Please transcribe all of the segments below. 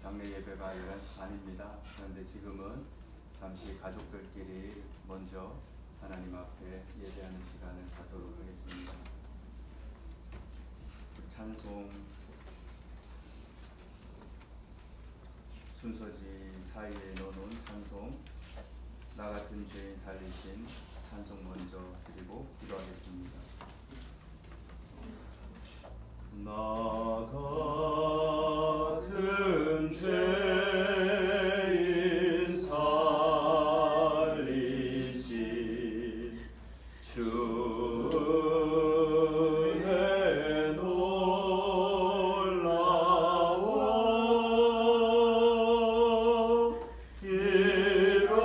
장례 예배가 11시 반입니다. 그런데 지금은 잠시 가족들끼리 먼저 하나님 앞에 예배하는 시간을 갖도록 하겠습니다. 찬송 순서지 사이에 넣어놓은 찬송 나 같은 죄인 살리신 찬송 먼저 드리고 기도하겠습니다. 나 같은 죄인 살리신 주의 놀라워 잃었던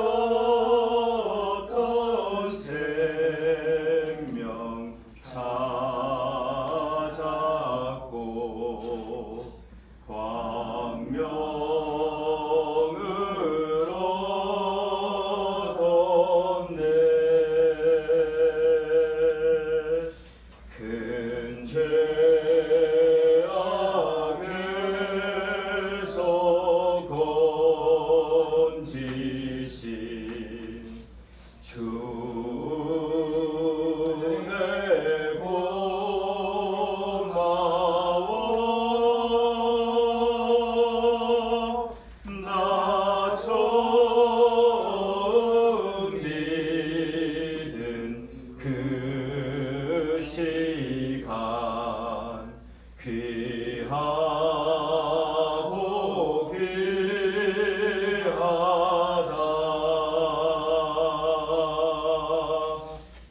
생명 찾았고 광명을 얻었네. 큰 죄악에서 건지신 주의 고마워. 나 처음 믿은 그 시간 귀하고 귀하다.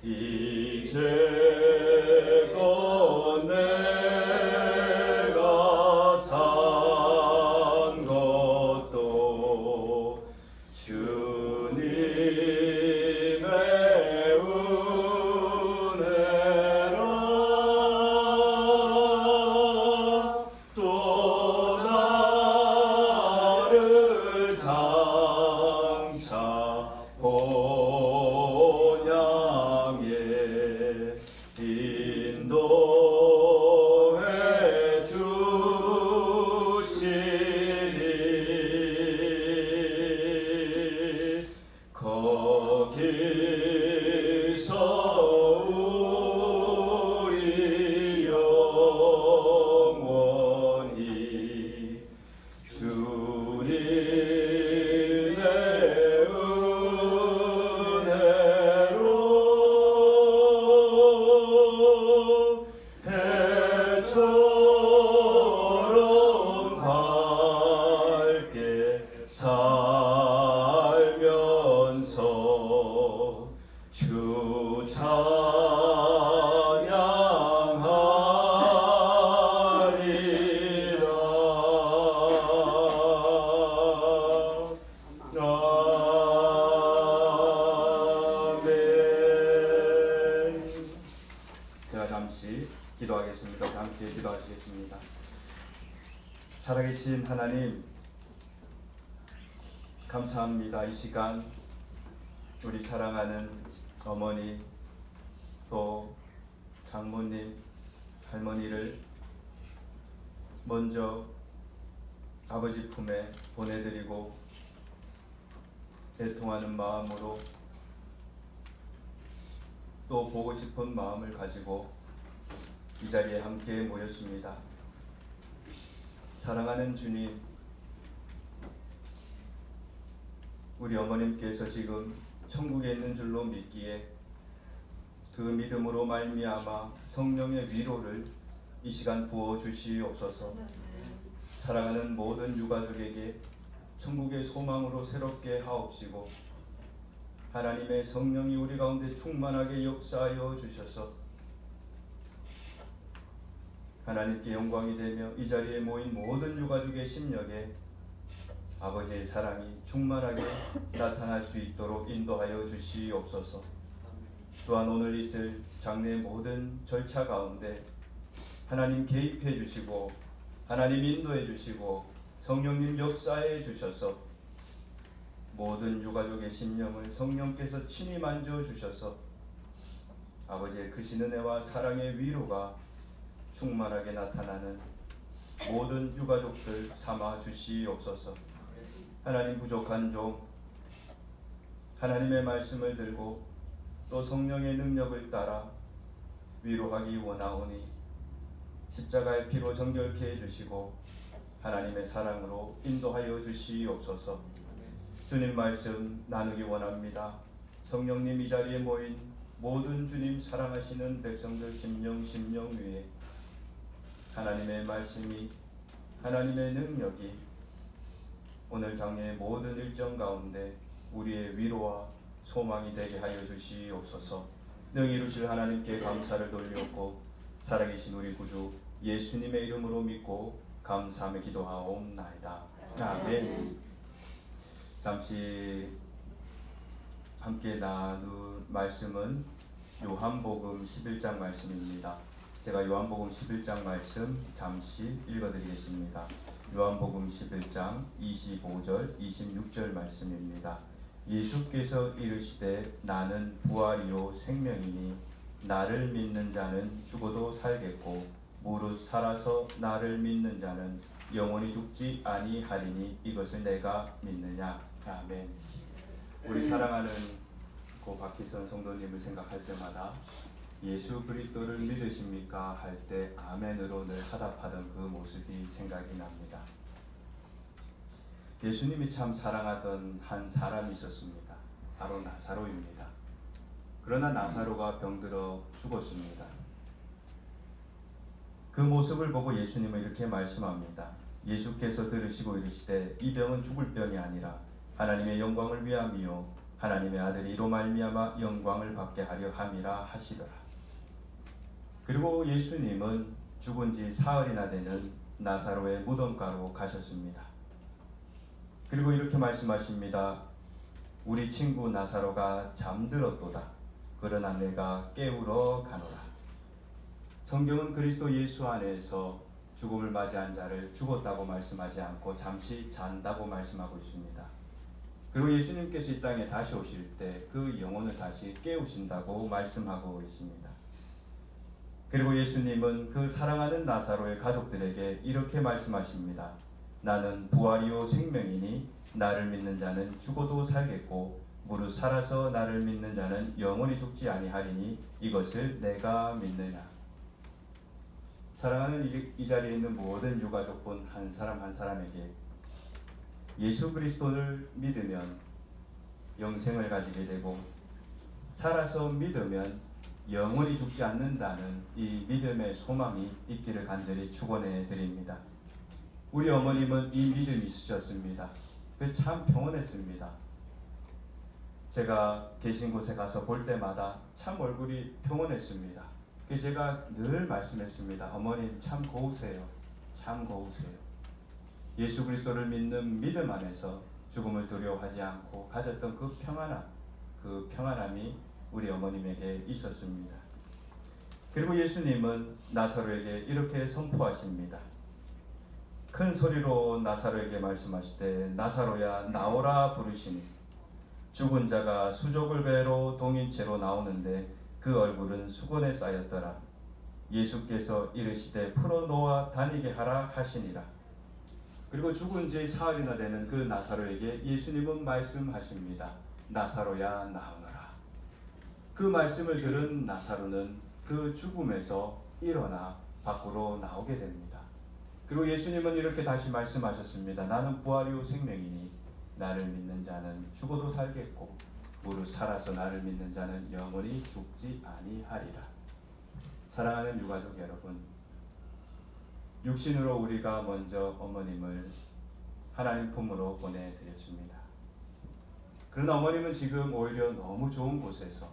이제껏 내가 산 것도 주님의 은혜라. 또 나를 장차 본향에 인도해 주시리. 거기서 우리 영원히 주님의 은혜로 해처럼 밝게 살면서 주 찬양하리라. 아멘. 제가 잠시 기도하겠습니다. 함께 기도하시겠습니다. 살아계신 하나님, 감사합니다. 이 시간 우리 사랑하는 어머니 또 장모님, 할머니를 먼저 아버지 품에 보내드리고 애통하는 마음으로 또 보고 싶은 마음을 가지고 이 자리에 함께 모였습니다. 사랑하는 주님, 우리 어머님께서 지금 천국에 있는 줄로 믿기에 그 믿음으로 말미암아 성령의 위로를 이 시간 부어 주시옵소서. 사랑하는 모든 유가족에게 천국의 소망으로 새롭게 하옵시고 하나님의 성령이 우리 가운데 충만하게 역사하여 주셔서 하나님께 영광이 되며 이 자리에 모인 모든 유가족의 심령에 아버지의 사랑이 충만하게 나타날 수 있도록 인도하여 주시옵소서. 또한 오늘 있을 장례 모든 절차 가운데 하나님 개입해 주시고 하나님 인도해 주시고 성령님 역사해 주셔서 모든 유가족의 심령을 성령께서 친히 만져 주셔서 아버지의 크신 은혜와 사랑의 위로가 충만하게 나타나는 모든 유가족들 삼아 주시옵소서. 하나님, 부족한 종 하나님의 말씀을 들고 또 성령의 능력을 따라 위로하기 원하오니 십자가의 피로 정결케 해주시고 하나님의 사랑으로 인도하여 주시옵소서. 주님 말씀 나누기 원합니다. 성령님, 이 자리에 모인 모든 주님 사랑하시는 백성들 심령 위에 하나님의 말씀이, 하나님의 능력이 오늘 장례의 모든 일정 가운데 우리의 위로와 소망이 되게 하여 주시옵소서. 능히 이루실 하나님께 감사를 돌리옵고 살아계신 우리 구주 예수님의 이름으로 믿고 감사하며 기도하옵나이다. 아멘. 잠시 함께 나눌 말씀은 요한복음 11장 말씀입니다. 제가 요한복음 11장 말씀 잠시 읽어드리겠습니다. 요한복음 11장 25절 26절 말씀입니다. 예수께서 이르시되 나는 부활이요 생명이니 나를 믿는 자는 죽어도 살겠고 무릇 살아서 나를 믿는 자는 영원히 죽지 아니하리니 이것을 내가 믿느냐. 아멘. 우리 사랑하는 고 박희선 성도님을 생각할 때마다 예수 그리스도를 믿으십니까? 할 때 아멘으로 늘 화답하던 그 모습이 생각이 납니다. 예수님이 참 사랑하던 한 사람이 있었습니다. 바로 나사로입니다. 그러나 나사로가 병들어 죽었습니다. 그 모습을 보고 예수님은 이렇게 말씀합니다. 예수께서 들으시고 이르시되 이 병은 죽을 병이 아니라 하나님의 영광을 위함이요 하나님의 아들이 이로 말미암아 영광을 받게 하려 함이라 하시더라. 그리고 예수님은 죽은 지 사흘이나 되는 나사로의 무덤가로 가셨습니다. 그리고 이렇게 말씀하십니다. 우리 친구 나사로가 잠들었도다. 그러나 내가 깨우러 가노라. 성경은 그리스도 예수 안에서 죽음을 맞이한 자를 죽었다고 말씀하지 않고 잠시 잔다고 말씀하고 있습니다. 그리고 예수님께서 이 땅에 다시 오실 때 그 영혼을 다시 깨우신다고 말씀하고 있습니다. 그리고 예수님은 그 사랑하는 나사로의 가족들에게 이렇게 말씀하십니다. 나는 부활이요 생명이니 나를 믿는 자는 죽어도 살겠고 무릇 살아서 나를 믿는 자는 영원히 죽지 아니하리니 이것을 내가 믿느냐. 사랑하는 이 자리에 있는 모든 유가족분 한 사람 한 사람에게 예수 그리스도를 믿으면 영생을 가지게 되고 살아서 믿으면 영원히 죽지 않는다는 이 믿음의 소망이 있기를 간절히 축원해 드립니다. 우리 어머님은 이 믿음이 있으셨습니다. 그래서 참 평온했습니다. 제가 계신 곳에 가서 볼 때마다 참 얼굴이 평온했습니다. 그래서 제가 늘 말씀했습니다. 어머님 참 고우세요. 참 고우세요. 예수 그리스도를 믿는 믿음 안에서 죽음을 두려워하지 않고 가졌던 그 평안함이 우리 어머님에게 있었습니다. 그리고 예수님은 나사로에게 이렇게 선포하십니다. 큰 소리로 나사로에게 말씀하시되 나사로야 나오라 부르시니 죽은 자가 수족을 배로 동인 채로 나오는데 그 얼굴은 수건에 쌓였더라. 예수께서 이르시되 풀어놓아 다니게 하라 하시니라. 그리고 죽은 지 사흘이나 되는 그 나사로에게 예수님은 말씀하십니다. 나사로야 나오너라. 그 말씀을 들은 나사로는 그 죽음에서 일어나 밖으로 나오게 됩니다. 그리고 예수님은 이렇게 다시 말씀하셨습니다. 나는 부활이요 생명이니 나를 믿는 자는 죽어도 살겠고 무릇 살아서 나를 믿는 자는 영원히 죽지 아니하리라. 사랑하는 유가족 여러분, 육신으로 우리가 먼저 어머님을 하나님 품으로 보내드렸습니다. 그러나 어머님은 지금 오히려 너무 좋은 곳에서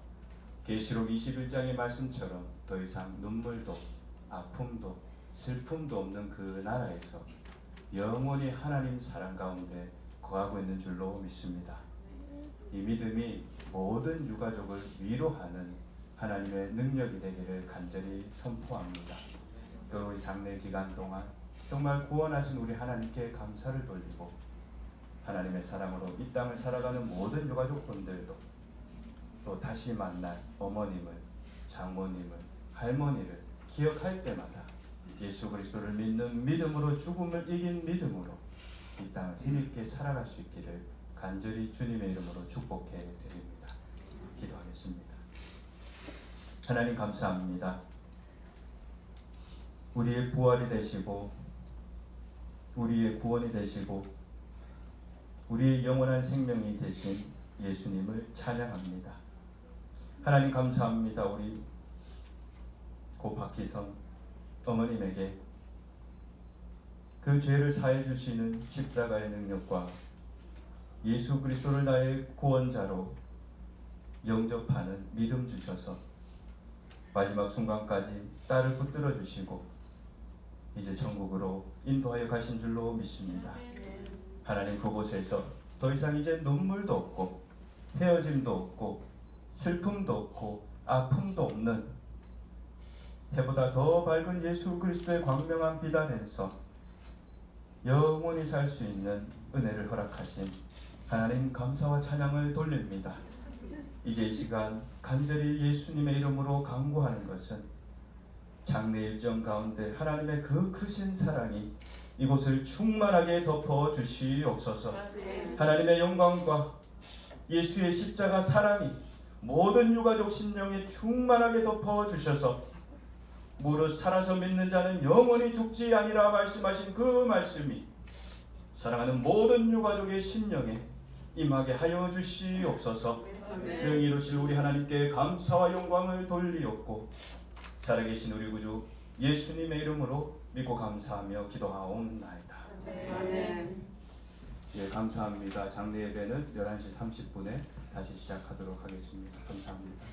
계시록 21장의 말씀처럼 더 이상 눈물도 아픔도 슬픔도 없는 그 나라에서 영원히 하나님 사랑 가운데 거하고 있는 줄로 믿습니다. 이 믿음이 모든 유가족을 위로하는 하나님의 능력이 되기를 간절히 선포합니다. 또 우리 장례 기간 동안 정말 구원하신 우리 하나님께 감사를 돌리고 하나님의 사랑으로 이 땅을 살아가는 모든 유가족분들도 또 다시 만날 어머님을, 장모님을, 할머니를 기억할 때마다 예수 그리스도를 믿는 믿음으로 죽음을 이긴 믿음으로 이 땅을 힘있게 살아갈 수 있기를 간절히 주님의 이름으로 축복해 드립니다. 기도하겠습니다. 하나님 감사합니다. 우리의 부활이 되시고 우리의 구원이 되시고 우리의 영원한 생명이 되신 예수님을 찬양합니다. 하나님 감사합니다. 우리 고 박희성 어머님에게 그 죄를 사해 주시는 십자가의 능력과 예수 그리스도를 나의 구원자로 영접하는 믿음 주셔서 마지막 순간까지 딸을 붙들어 주시고 이제 천국으로 인도하여 가신 줄로 믿습니다. 하나님 그곳에서 더 이상 이제 눈물도 없고 헤어짐도 없고 슬픔도 없고 아픔도 없는 해보다 더 밝은 예수 그리스도의 광명한 빛 안에서 영원히 살 수 있는 은혜를 허락하신 하나님 감사와 찬양을 돌립니다. 이제 이 시간 간절히 예수님의 이름으로 간구하는 것은 장래 일정 가운데 하나님의 그 크신 사랑이 이곳을 충만하게 덮어 주시옵소서. 하나님의 영광과 예수의 십자가 사랑이 모든 유가족 심령에 충만하게 덮어 주셔서 무릇 살아서 믿는 자는 영원히 죽지 아니라 말씀하신 그 말씀이 사랑하는 모든 유가족의 심령에 임하게 하여 주시옵소서. 능 이루실 우리 하나님께 감사와 영광을 돌리옵고 살아계신 우리 구주 예수님의 이름으로 믿고 감사하며 기도하옵나이다. 아멘. 예, 감사합니다. 장례 예배는 11시 30분에 다시 시작하도록 하겠습니다. 감사합니다.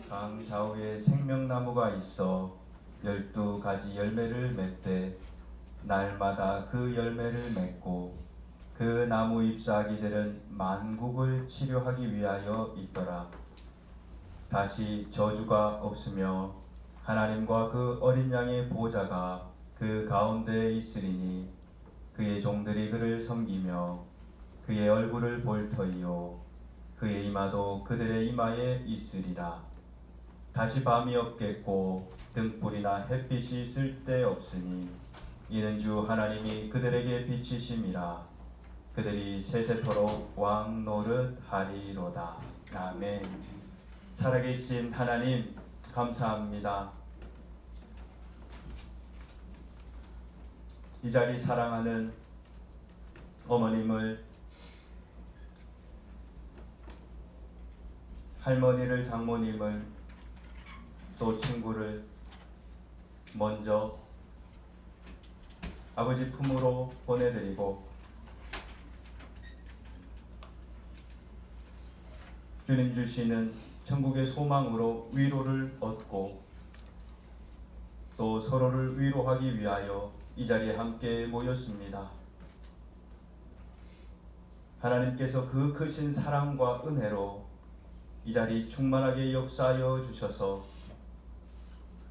강 좌우에 생명나무가 있어 12가지 열매를 맺되 날마다 그 열매를 맺고 그 나무 잎사귀들은 만국을 치료하기 위하여 있더라. 다시 저주가 없으며 하나님과 그 어린 양의 보좌가 그 가운데에 있으리니 그의 종들이 그를 섬기며 그의 얼굴을 볼 터이요 그의 이마도 그들의 이마에 있으리라. 다시 밤이 없겠고 등불이나 햇빛이 쓸데없으니 이는 주 하나님이 그들에게 비치심이라. 그들이 세세토록 왕 노릇하리로다. 아멘. 살아계신 하나님 감사합니다. 이 자리 사랑하는 어머님을, 할머니를, 장모님을, 또 친구를 먼저 아버지 품으로 보내드리고 주님 주시는 천국의 소망으로 위로를 얻고 또 서로를 위로하기 위하여 이 자리에 함께 모였습니다. 하나님께서 그 크신 사랑과 은혜로 이 자리 충만하게 역사하여 주셔서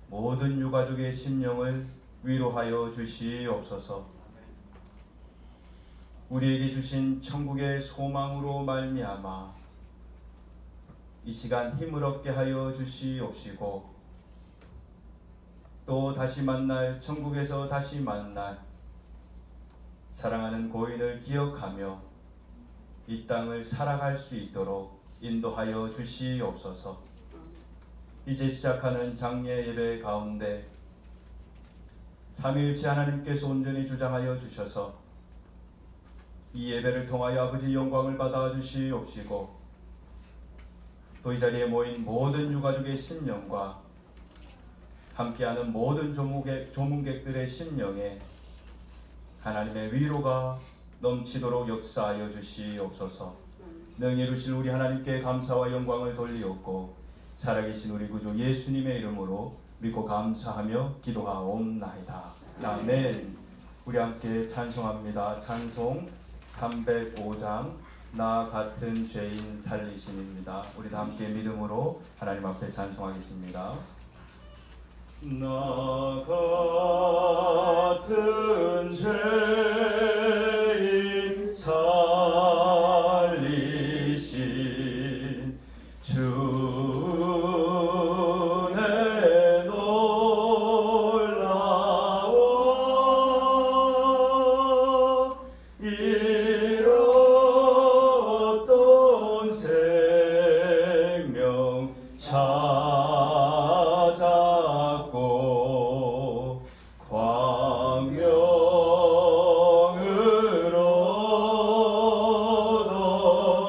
모든 유가족의 심령을 위로하여 주시옵소서. 우리에게 주신 천국의 소망으로 말미암아 이 시간 힘을 얻게 하여 주시옵시고 또 다시 만날, 천국에서 다시 만날 사랑하는 고인을 기억하며 이 땅을 살아갈 수 있도록 인도하여 주시옵소서. 이제 시작하는 장례 예배 가운데 삼위일체 하나님께서 온전히 주장하여 주셔서 이 예배를 통하여 아버지 영광을 받아 주시옵시고 또 이 자리에 모인 모든 유가족의 심령과 함께하는 모든 조문객들의 심령에 하나님의 위로가 넘치도록 역사하여 주시옵소서. 능히 이루실 우리 하나님께 감사와 영광을 돌리옵고 살아계신 우리 구주 예수님의 이름으로 믿고 감사하며 기도하옵나이다. 아멘. 우리 함께 찬송합니다. 찬송 305장 나 같은 죄인 살리심입니다. 우리 다 함께 믿음으로 하나님 앞에 찬송하겠습니다. 나 같은 죄인 살리신 주의 놀라워 잃었던 생명 찾았고 광명으로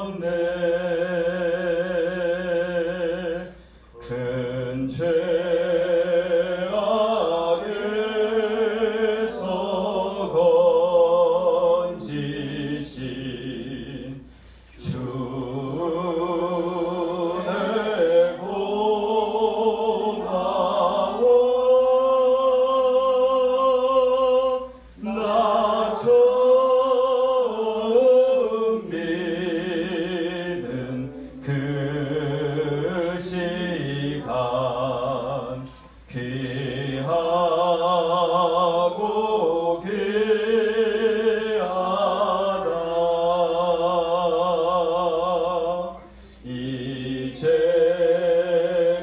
얻었네. 큰 죄악에서 건지신 주의 고마워. 나 처음 믿은 그 시간 귀하고 귀하다.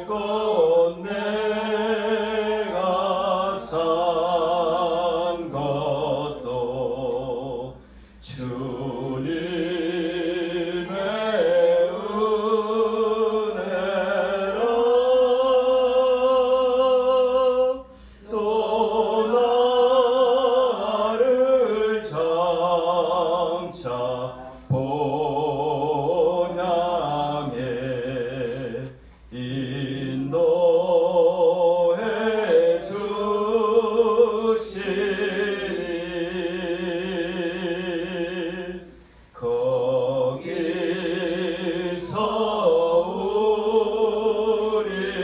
이제껏 내가 산 것도 주님의 은혜라. 또 나를 장차 본향에 인도해 주시리. 거기서 우리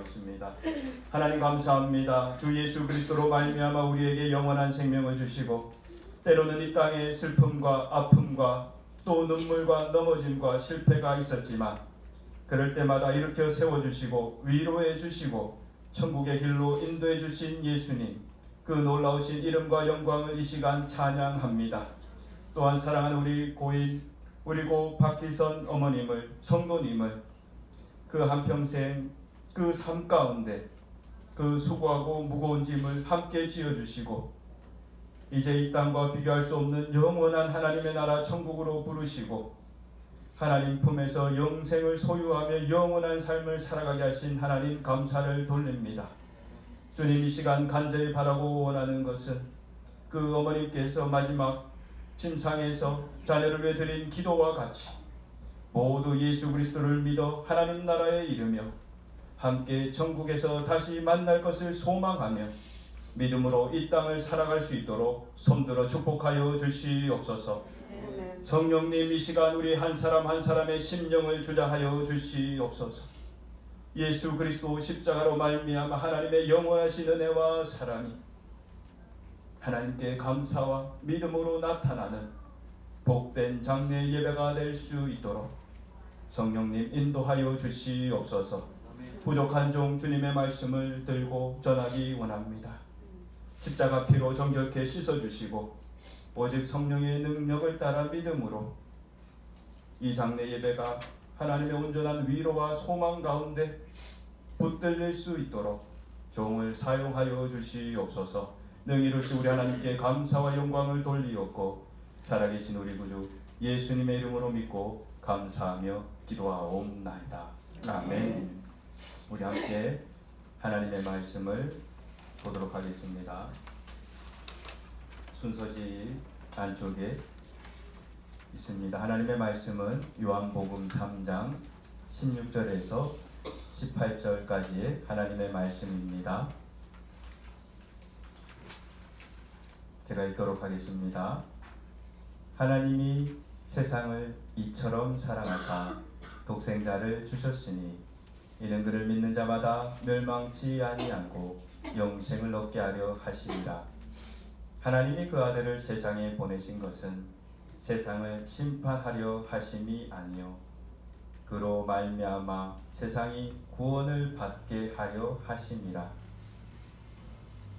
기도하겠습니다. 하나님 감사합니다. 주 예수 그리스도로 말미암아 우리에게 영원한 생명을 주시고 때로는 이 땅에 슬픔과 아픔과 또 눈물과 넘어짐과 실패가 있었지만 그럴 때마다 일으켜 세워주시고 위로해 주시고 천국의 길로 인도해 주신 예수님, 그 놀라우신 이름과 영광을 이 시간 찬양합니다. 또한 사랑하는 우리 고인, 우리 고 박희선 어머님을, 성도님을 그 한평생 그 삶 가운데 그 수고하고 무거운 짐을 함께 지어주시고 이제 이 땅과 비교할 수 없는 영원한 하나님의 나라 천국으로 부르시고 하나님 품에서 영생을 소유하며 영원한 삶을 살아가게 하신 하나님 감사를 돌립니다. 주님, 이 시간 간절히 바라고 원하는 것은 그 어머님께서 마지막 침상에서 자녀를 위해 드린 기도와 같이 모두 예수 그리스도를 믿어 하나님 나라에 이르며 함께 천국에서 다시 만날 것을 소망하며 믿음으로 이 땅을 살아갈 수 있도록 손들어 축복하여 주시옵소서. 성령님, 이 시간 우리 한 사람 한 사람의 심령을 주장하여 주시옵소서. 예수 그리스도 십자가로 말미암아 하나님의 영원하신 은혜와 사랑이 하나님께 감사와 믿음으로 나타나는 복된 장래 예배가 될 수 있도록 성령님 인도하여 주시옵소서. 부족한 종 주님의 말씀을 들고 전하기 원합니다. 십자가 피로 정결케 씻어주시고 오직 성령의 능력을 따라 믿음으로 이 장래 예배가 하나님의 온전한 위로와 소망 가운데 붙들릴 수 있도록 종을 사용하여 주시옵소서. 능이로우신 우리 하나님께 감사와 영광을 돌리옵고 살아계신 우리 구주 예수님의 이름으로 믿고 감사하며 기도하옵나이다. 아멘. 우리 함께 하나님의 말씀을 보도록 하겠습니다. 순서지 안쪽에 있습니다. 하나님의 말씀은 요한복음 3장 16절에서 18절까지의 하나님의 말씀입니다. 제가 읽도록 하겠습니다. 하나님이 세상을 이처럼 사랑하사 독생자를 주셨으니 이는 그를 믿는 자마다 멸망치 아니하고 영생을 얻게 하려 하심이라. 하나님이 그 아들을 세상에 보내신 것은 세상을 심판하려 하심이 아니요 그로 말미암아 세상이 구원을 받게 하려 하심이라.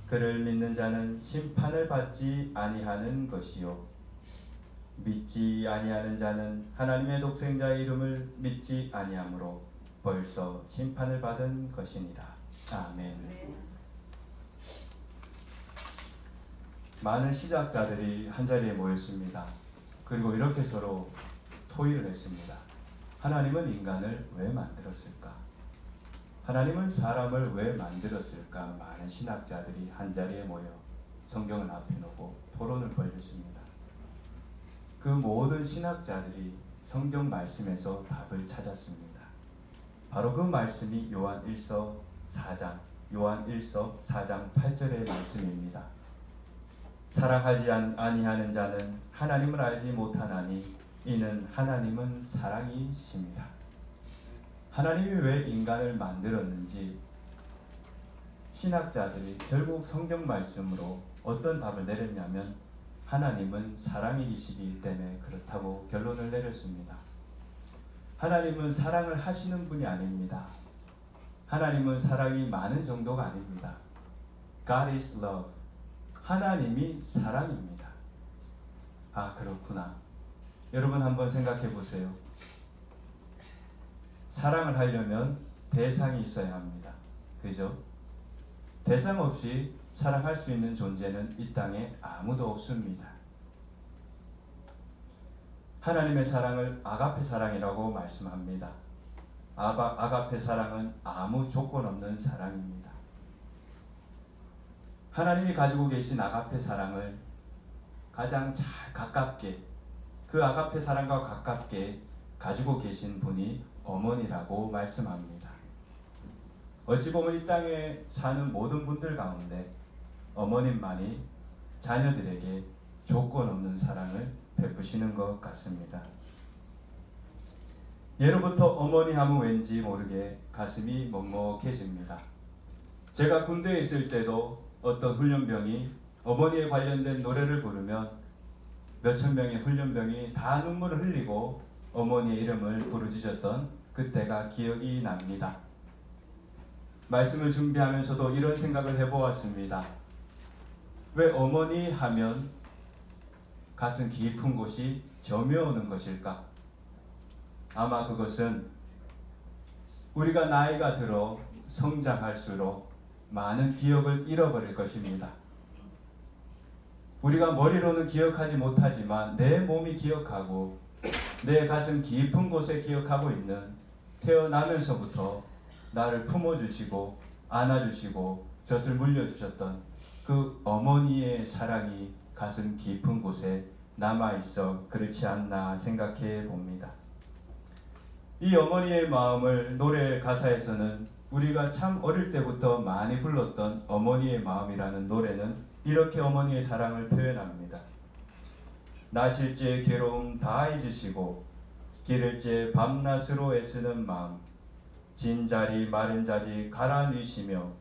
그를 믿는 자는 심판을 받지 아니하는 것이요 믿지 아니하는 자는 하나님의 독생자의 이름을 믿지 아니하므로 벌써 심판을 받은 것이니라. 아멘. 많은 신학자들이 한자리에 모였습니다. 그리고 이렇게 서로 토의를 했습니다. 하나님은 인간을 왜 만들었을까? 하나님은 사람을 왜 만들었을까? 많은 신학자들이 한자리에 모여 성경을 앞에 놓고 토론을 벌였습니다. 그 모든 신학자들이 성경 말씀에서 답을 찾았습니다. 바로 그 말씀이 요한 1서 4장 8절의 말씀입니다. 사랑하지 아니하는 자는 하나님을 알지 못하나니 이는 하나님은 사랑이심이라. 하나님이 왜 인간을 만들었는지 신학자들이 결국 성경 말씀으로 어떤 답을 내렸냐면 하나님은 사랑이시기 때문에 그렇다고 결론을 내렸습니다. 하나님은 사랑을 하시는 분이 아닙니다. 하나님은 사랑이 많은 정도가 아닙니다. God is love. 하나님이 사랑입니다. 아, 그렇구나. 여러분 한번 생각해 보세요. 사랑을 하려면 대상이 있어야 합니다. 그죠? 대상 없이 사랑할 수 있는 존재는 이 땅에 아무도 없습니다. 하나님의 사랑을 아가페 사랑이라고 말씀합니다. 아가페 사랑은 아무 조건 없는 사랑입니다. 하나님이 가지고 계신 아가페 사랑을 가장 잘 가깝게 그 아가페 사랑과 가깝게 가지고 계신 분이 어머니라고 말씀합니다. 어찌 보면 이 땅에 사는 모든 분들 가운데 어머님만이 자녀들에게 조건 없는 사랑을 베푸시는 것 같습니다. 예로부터 어머니 하면 왠지 모르게 가슴이 먹먹해집니다. 제가 군대에 있을 때도 어떤 훈련병이 어머니에 관련된 노래를 부르면 몇천 명의 훈련병이 다 눈물을 흘리고 어머니의 이름을 부르짖었던 그때가 기억이 납니다. 말씀을 준비하면서도 이런 생각을 해보았습니다. 왜 어머니 하면 가슴 깊은 곳이 저며오는 것일까? 아마 그것은 우리가 나이가 들어 성장할수록 많은 기억을 잃어버릴 것입니다. 우리가 머리로는 기억하지 못하지만 내 몸이 기억하고 내 가슴 깊은 곳에 기억하고 있는 태어나면서부터 나를 품어주시고 안아주시고 젖을 물려주셨던 그 어머니의 사랑이 가슴 깊은 곳에 남아있어 그렇지 않나 생각해 봅니다. 이 어머니의 마음을 노래 가사에서는 우리가 참 어릴 때부터 많이 불렀던 어머니의 마음이라는 노래는 이렇게 어머니의 사랑을 표현합니다. 나실제 괴로움 다 잊으시고 기를제 밤낮으로 애쓰는 마음 진자리 마른 자지 갈아 넣으시며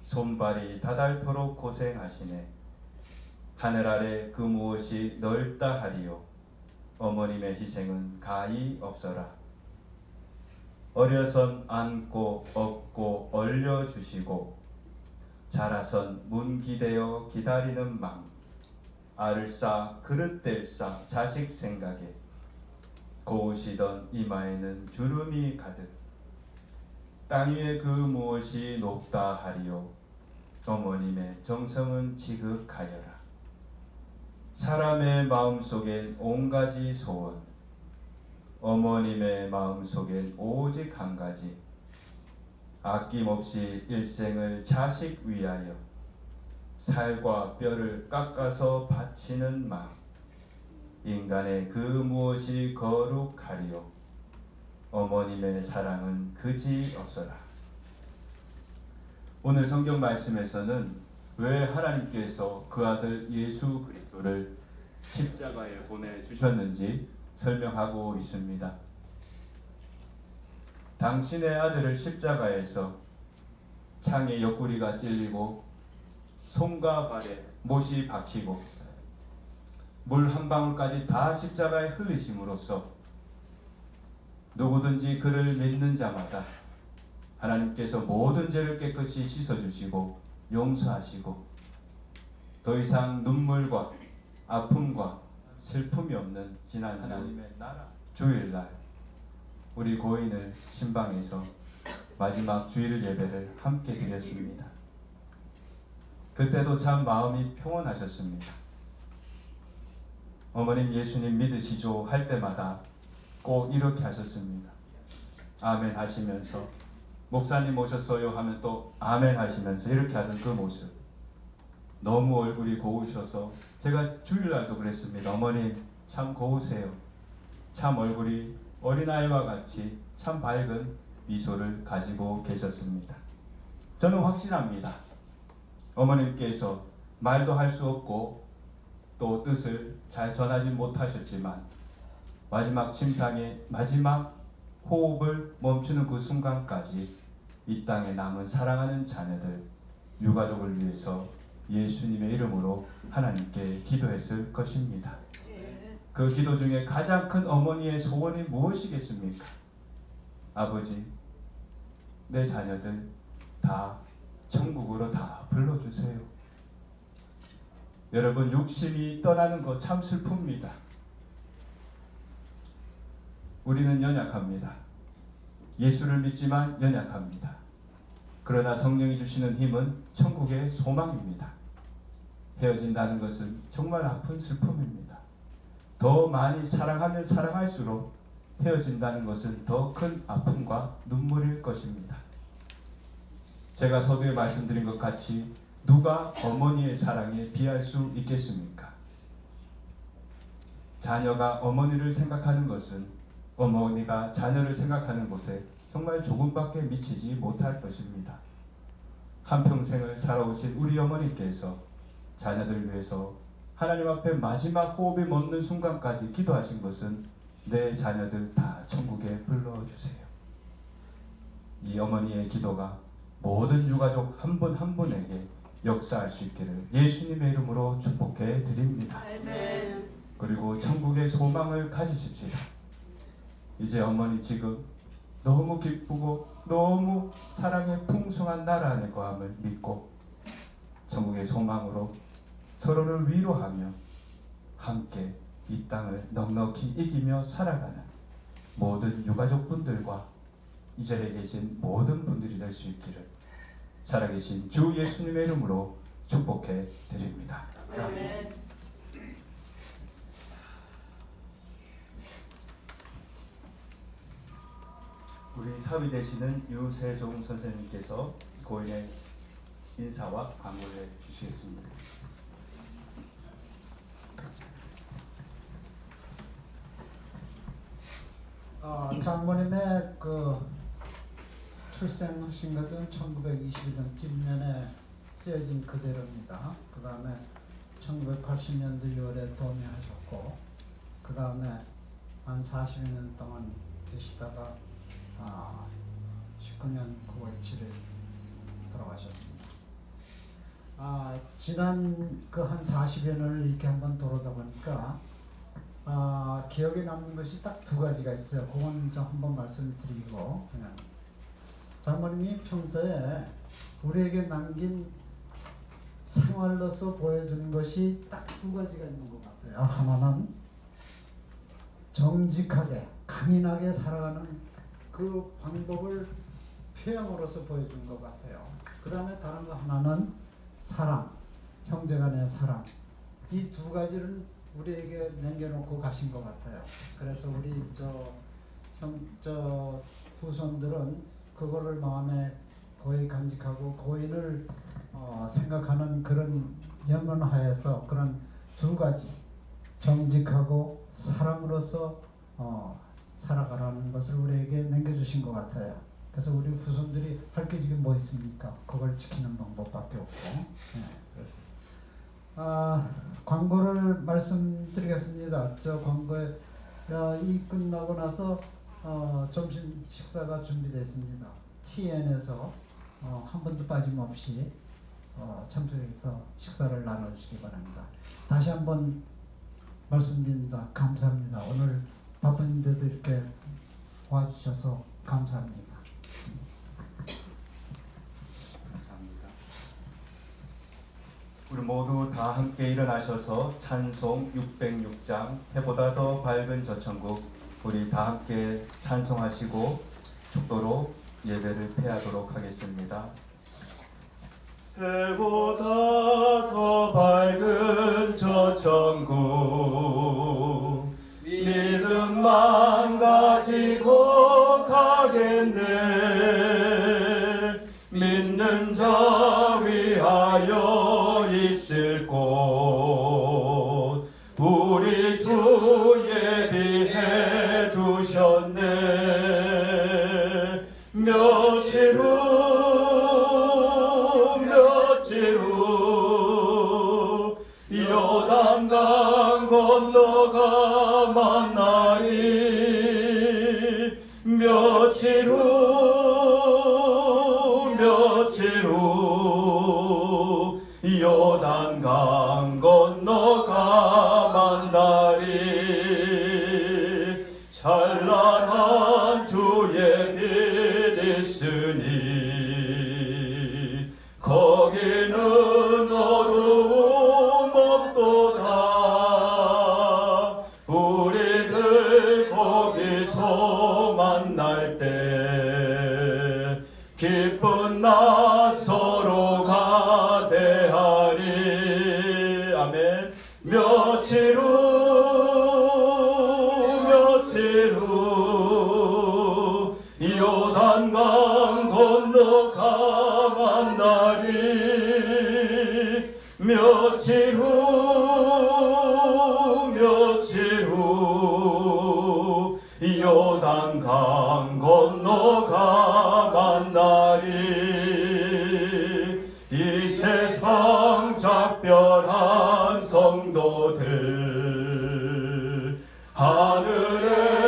손발이 다닳도록 고생하시네. 하늘 아래 그 무엇이 넓다 하리요 어머님의 희생은 가히 없어라. 어려선 안고 업고 얼려주시고 자라선 문 기대어 기다리는 맘 알을 싸 그릇들 싸 자식 생각에 고우시던 이마에는 주름이 가득 땅 위에 그 무엇이 높다 하리요 어머님의 정성은 지극하여라. 사람의 마음속엔 온가지 소원 어머님의 마음속엔 오직 한 가지 아낌없이 일생을 자식 위하여 살과 뼈를 깎아서 바치는 마음 인간의 그 무엇이 거룩하리요 어머님의 사랑은 그지 없어라. 오늘 성경 말씀에서는 왜 하나님께서 그 아들 예수 그리스도를 십자가에 보내주셨는지 설명하고 있습니다. 당신의 아들을 십자가에서 창에 옆구리가 찔리고 손과 발에 못이 박히고 물 한 방울까지 다 십자가에 흘리심으로써 누구든지 그를 믿는 자마다 하나님께서 모든 죄를 깨끗이 씻어주시고 용서하시고 더 이상 눈물과 아픔과 슬픔이 없는 지난 하나님의 나라 주일날 우리 고인을 신방에서 마지막 주일 예배를 함께 드렸습니다. 그때도 참 마음이 평온하셨습니다. 어머님 예수님 믿으시죠 할 때마다 꼭 이렇게 하셨습니다. 아멘 하시면서 목사님 오셨어요 하면 또 아멘 하시면서 이렇게 하는 그 모습 너무 얼굴이 고우셔서 제가 주일날도 그랬습니다. 어머님 참 고우세요. 참 얼굴이 어린아이와 같이 참 밝은 미소를 가지고 계셨습니다. 저는 확신합니다. 어머님께서 말도 할 수 없고 또 뜻을 잘 전하지 못하셨지만 마지막 침상의 마지막 호흡을 멈추는 그 순간까지 이 땅에 남은 사랑하는 자녀들 유가족을 위해서 예수님의 이름으로 하나님께 기도했을 것입니다. 그 기도 중에 가장 큰 어머니의 소원이 무엇이겠습니까? 아버지, 내 자녀들 다 천국으로 다 불러주세요. 여러분 육신이 떠나는 거 참 슬픕니다. 우리는 연약합니다. 예수를 믿지만 연약합니다. 그러나 성령이 주시는 힘은 천국의 소망입니다. 헤어진다는 것은 정말 아픈 슬픔입니다. 더 많이 사랑하면 사랑할수록 헤어진다는 것은 더 큰 아픔과 눈물일 것입니다. 제가 서두에 말씀드린 것 같이 누가 어머니의 사랑에 비할 수 있겠습니까? 자녀가 어머니를 생각하는 것은 어머니가 자녀를 생각하는 곳에 정말 조금밖에 미치지 못할 것입니다. 한평생을 살아오신 우리 어머니께서 자녀들 위해서 하나님 앞에 마지막 호흡이 멎는 순간까지 기도하신 것은 내 자녀들 다 천국에 불러주세요. 이 어머니의 기도가 모든 유가족 한 분 한 분에게 역사할 수 있기를 예수님의 이름으로 축복해 드립니다. 아멘. 그리고 천국의 소망을 가지십시오. 이제 어머니 지금 너무 기쁘고 너무 사랑의 풍성한 나라 안에 거함을 믿고 천국의 소망으로 서로를 위로하며 함께 이 땅을 넉넉히 이기며 살아가는 모든 유가족분들과 이 자리에 계신 모든 분들이 될 수 있기를 살아계신 주 예수님의 이름으로 축복해 드립니다. 아멘. 우리 사위 되시는 유세종 선생님께서 고인의 인사와 강구를 해 주시겠습니다. 장모님의 그 출생하신 것은 1921년 뒷면에 쓰여진 그대로입니다. 그 다음에 1980년도 6월에 도매하셨고, 그 다음에 한 40여 년 동안 계시다가 19년 9월 7일 돌아가셨습니다. 지난 그 한 40여 년을 이렇게 한번 돌아다 보니까 기억에 남는 것이 딱 두 가지가 있어요. 그건 좀 한번 말씀드리고, 그냥 장모님이 평소에 우리에게 남긴 생활로서 보여주는 것이 딱 두 가지가 있는 것 같아요. 하나는 정직하게 강인하게 살아가는 그 방법을 표현으로서 보여준 것 같아요. 그 다음에 다른 거 하나는 사랑, 형제간의 사랑. 이 두 가지를 우리에게 남겨놓고 가신 것 같아요. 그래서 우리 후손들은 그거를 마음에 고이 간직하고 고인을 생각하는 그런 염원하에서 그런 두 가지 정직하고 사랑으로서 살아가라는 것을 우리에게 남겨주신 것 같아요. 그래서 우리 후손들이 할 게 지금 뭐 있습니까? 그걸 지키는 방법밖에 없고. 광고를 말씀드리겠습니다. 저 광고에 이 끝나고 나서 점심 식사가 준비되어 있습니다. TN에서 한 번도 빠짐없이 참석해서 식사를 나눠주시기 바랍니다. 다시 한번 말씀드립니다. 감사합니다. 오늘 바쁜데도 이렇게 와주셔서 감사합니다. 감사합니다. 우리 모두 다 함께 일어나셔서 찬송 606장 해보다 더 밝은 저 천국 우리 다 함께 찬송하시고 축도로 예배를 폐하도록 하겠습니다. 해보다 더 밝은 저 천국 믿음만 가지고 가겠네. 믿는 자 위하여 있을 곳 우리 주 예비해 두셨네. 며칠 후 요단강 건너가 만나리. 며칠 후 요단강 건너가 만나리. 찬란한 주의 빛 있으니 거기는 어두움 없도다. 우리들 거기서 만날 때 기쁜 나 서로가 대하리. 아멘. 며칠 후 요단강 건너가 만나리. 며칠 후 요단강 건너가 만나리. 이 세상 작별한 성도들 하늘에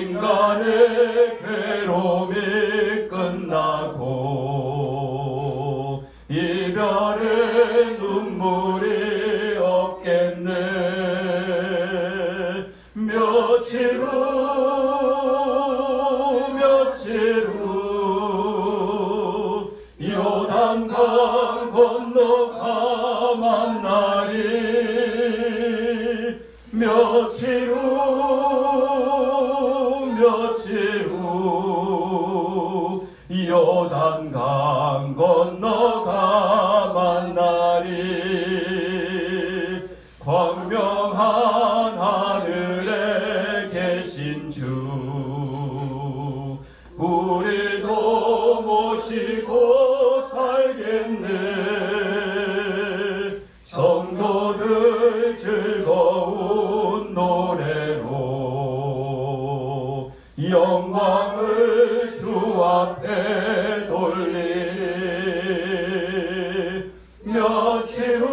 인간의 괴로움이 끝나고 이별의 눈물이 없겠네. 며칠 후 요단강 건너가 만나리. 며칠 후 요단강 건너가 만나리. 광명한 하늘에 계신 주 우리도 모시고 살겠네. 성도들 즐거운 노래로 영광을 주 앞에 돌리리. 며칠 후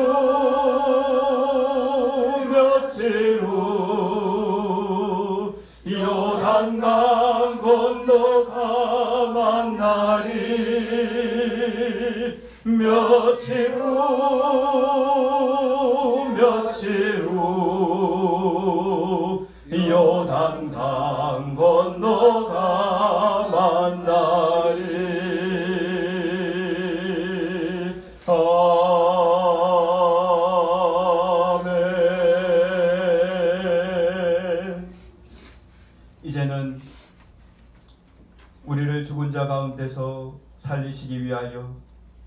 요단강 건너가 만나리. 며칠 후 요단강 건너가 만나리. 아멘. 이제는 우리를 죽은 자 가운데서 살리시기 위하여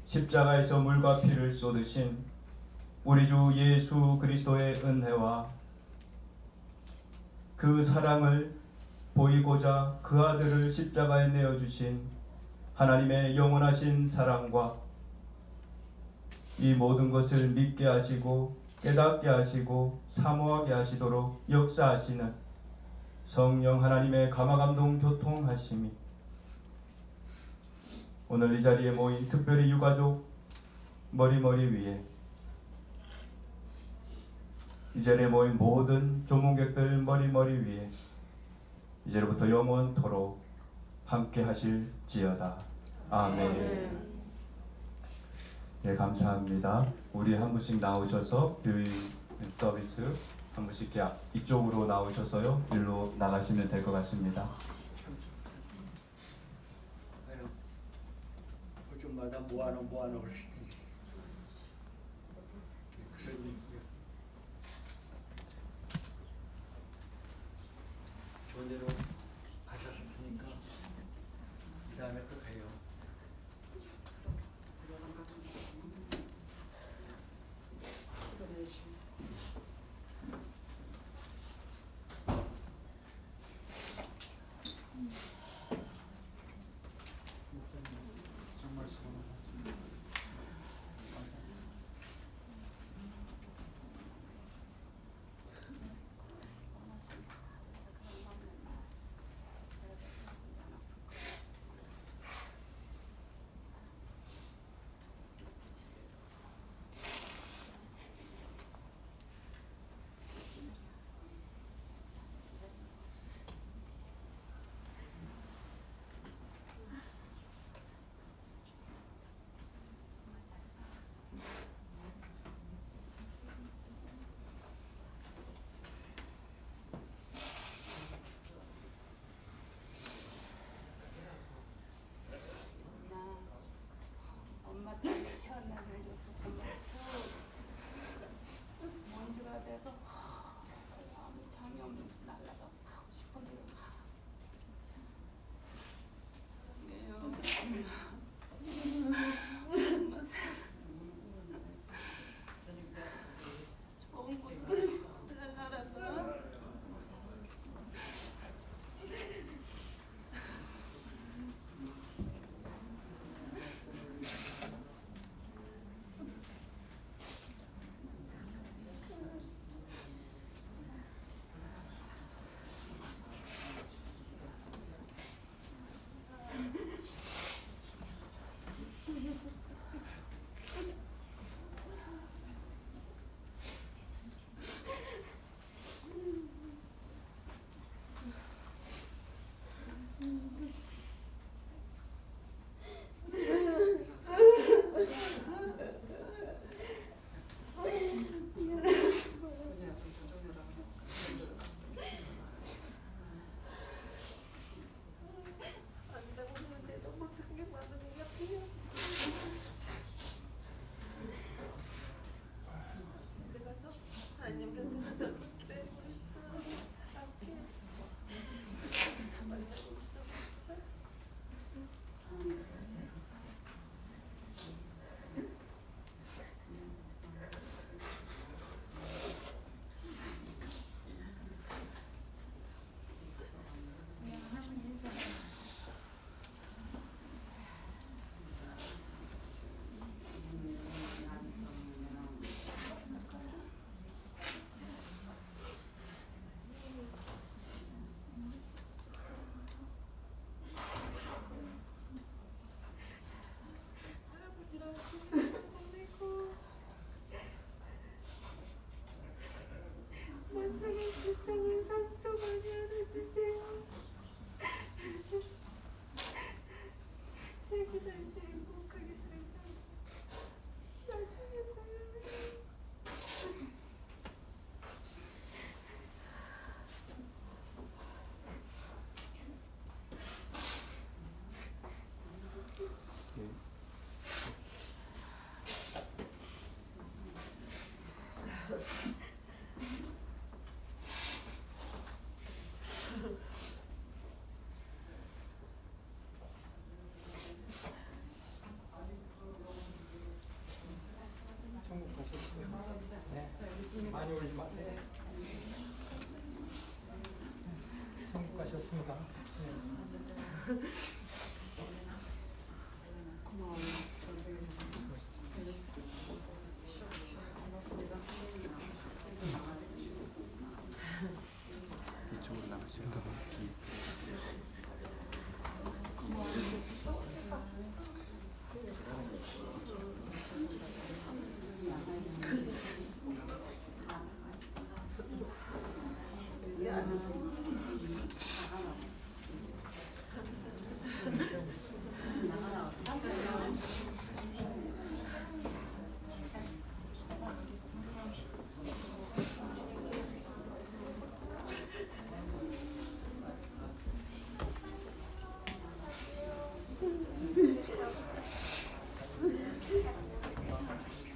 십자가에서 물과 피를 쏟으신 우리 주 예수 그리스도의 은혜와 그 사랑을 보이고자 그 아들을 십자가에 내어주신 하나님의 영원하신 사랑과 이 모든 것을 믿게 하시고 깨닫게 하시고 사모하게 하시도록 역사하시는 성령 하나님의 감화감동 교통하심이 오늘 이 자리에 모인 특별히 유가족 머리머리 위에 이 자리에 모인 모든 조문객들 머리머리 위에 이제로부터 영원토록 함께 하실지어다. 아멘. 네, 감사합니다. 우리 한 분씩 나오셔서 뷰잉 서비스 한 분씩 이쪽으로 나오셔서요 일로 나가시면 될 것 같습니다. 마다 모아놓을 수도 있어. 좋은 데로 가셨을 테니까 그 다음에 또 가요. 정말 수고 많았습니다. 감사합니다.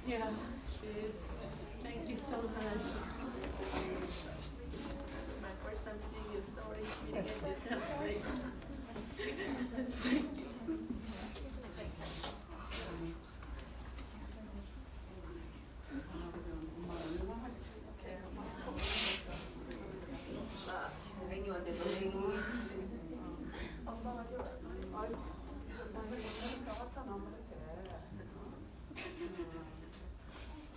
Yeah, she is. Thank you so much. My first time seeing you, sorry, meeting at this kind of place. 엄마가 좀, 아이고, 나는 오늘 나왔잖아, 이렇게.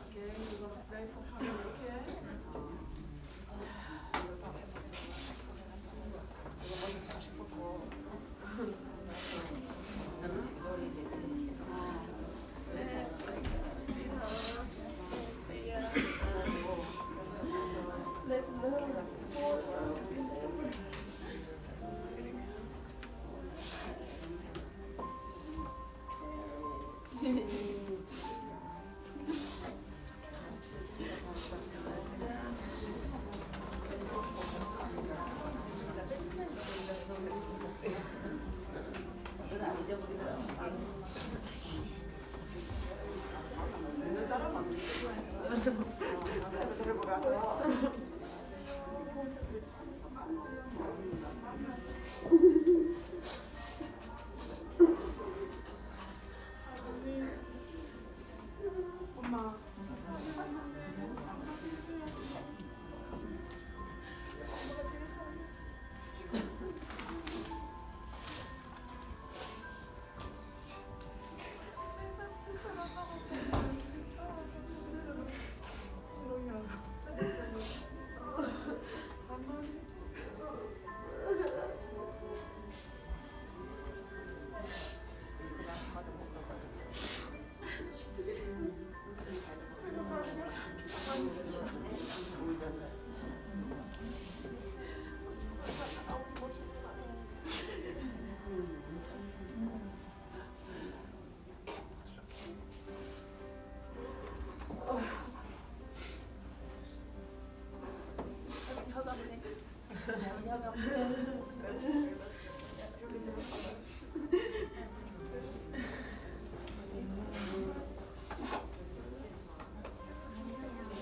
Again, you're gonna pray for her, okay? Let's learn to support 있는 사람 안 들고 가서 엄마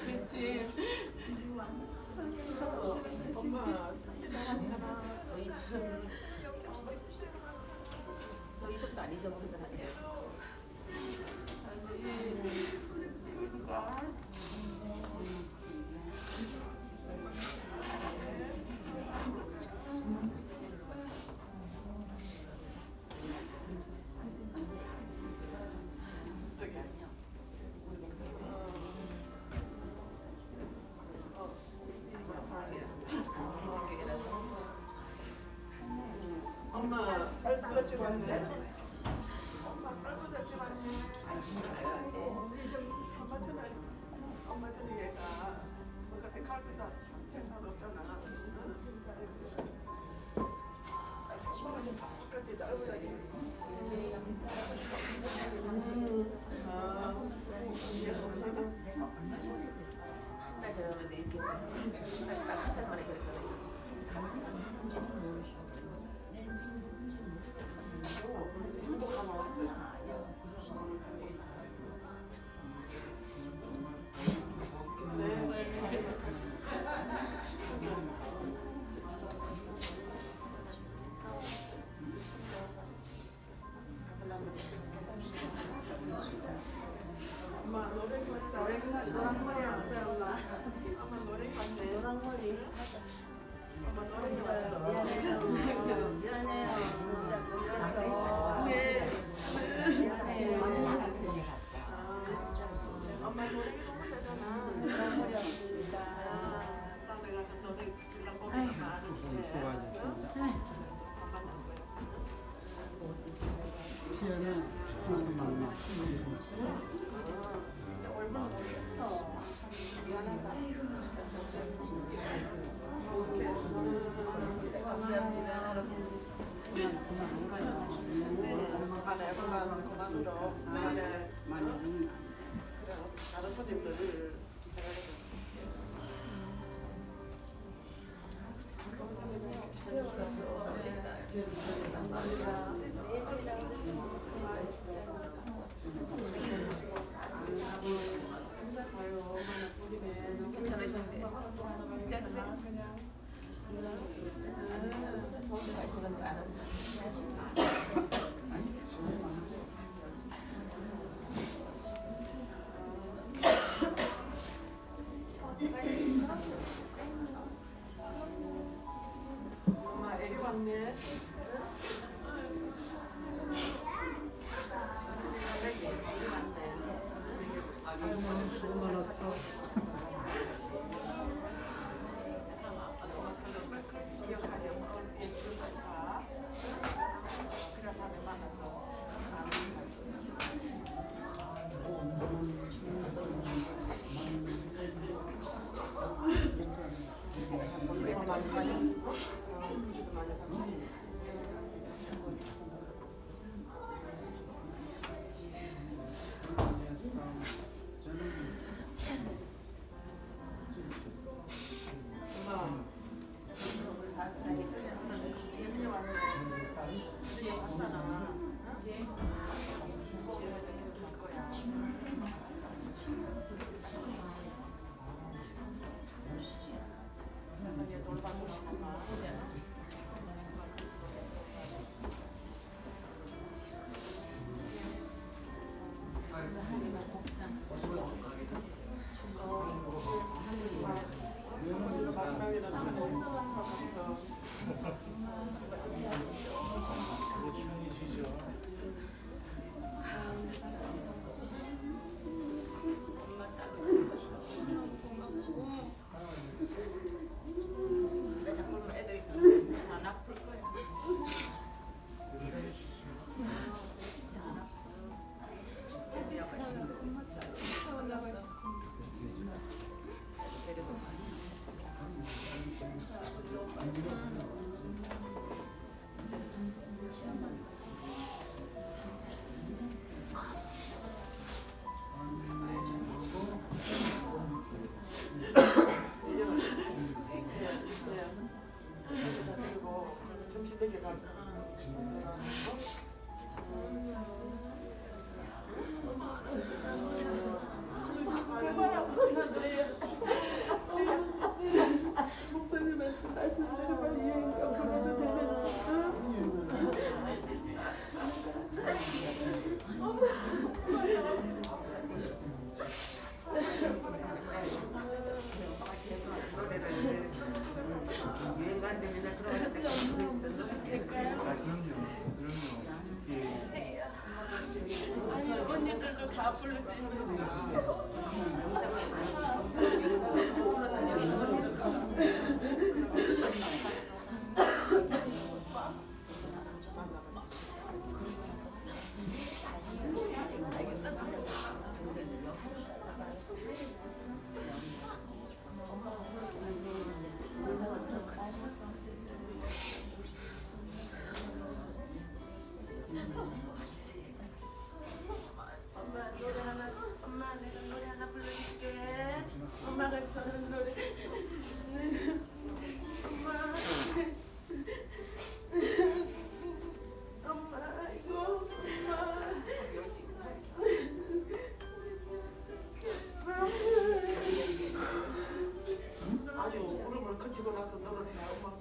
그치. 엄마 너 이름도 안 잊어버리더라. 저기 엄마 빨리 찍었네. 엄마 빨리 찍었네. 엄마 전에 엄마 전에 얘가 뭔가 칼보다 재산 없잖아. 끝까지 날보다지. 한달 전에 이렇게 했어. 딱 한 달 만에 저렇게 했었어. 엄마 노래 노란 머리 왔어요 엄마. 엄마 노래 왔네. 노란 머리. 엄마 노래 왔어. 미안해요. 시간 그만으로 그만에 그래 다른 손님들을 생각해서 괜찮으신데. 엄마 애리 왔네. 수고 많았어. 기억하지 못할 일들과 그런 다음에 만나서 많이 가지. 재민이 왔네. 뒤에 왔잖아. 그래서 얘 돌봐주고 싶었나? 마지막에는 한 번 봤어. 내가 자꾸 보면 애들이 다 나쁠 거야. 재주 약간 진짜. 데리고 가. 그리고 점심 먹여가지고 목사님 말씀대로 빨리 여행 좀 가면 되면 아니 언니들도 다 부를 수 있는데 엄마 내가 노래 하나 불러줄게. 엄마가 저런 노래. 엄마. 엄마 이거 엄마. 아주 무릎을 거치고 나서 노래를 해. 엄마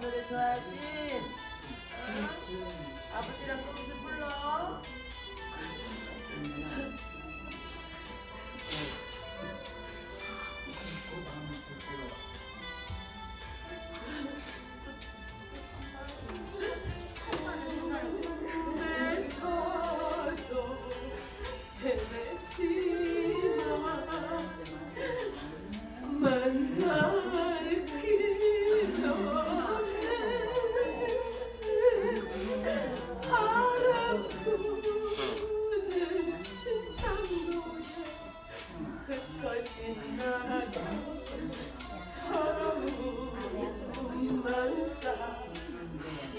노래 좋아하지? 아버지랑 거기서 불러. 내 서도 헤매지만 만날 기도해 바라보는 심장도에 흩어진 나가 서러움만 쌓이는데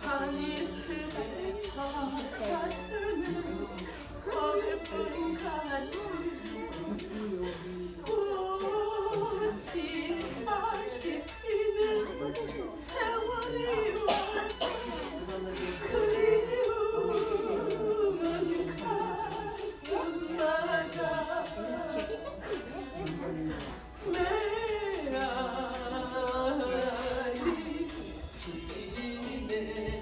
밤이 스쳐 같은 서글픈 가슴 꽃이 다시 피는 세월이와 그리움은 가슴마다 메아리 지네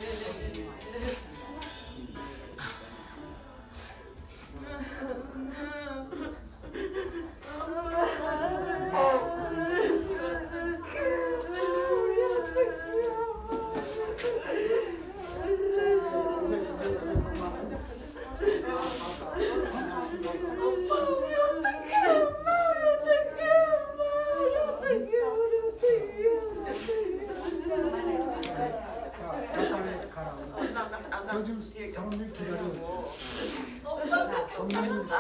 요즘 사람들이 기다려. 고생 많았어.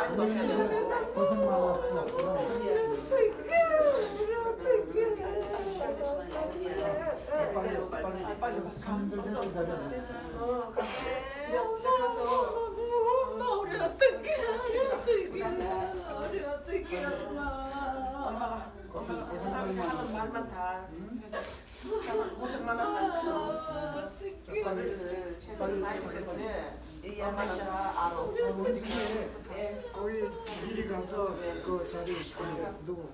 빨리 사람들 좀 기다려. 엄마 우리 어떡해 우리 어떡해 엄마 고생 말만 다 고생만 한다 오빠들 최선을 다했기 때문에 엄마가 다 알아 우리 집에 거기 미리 가서 그 자리 누구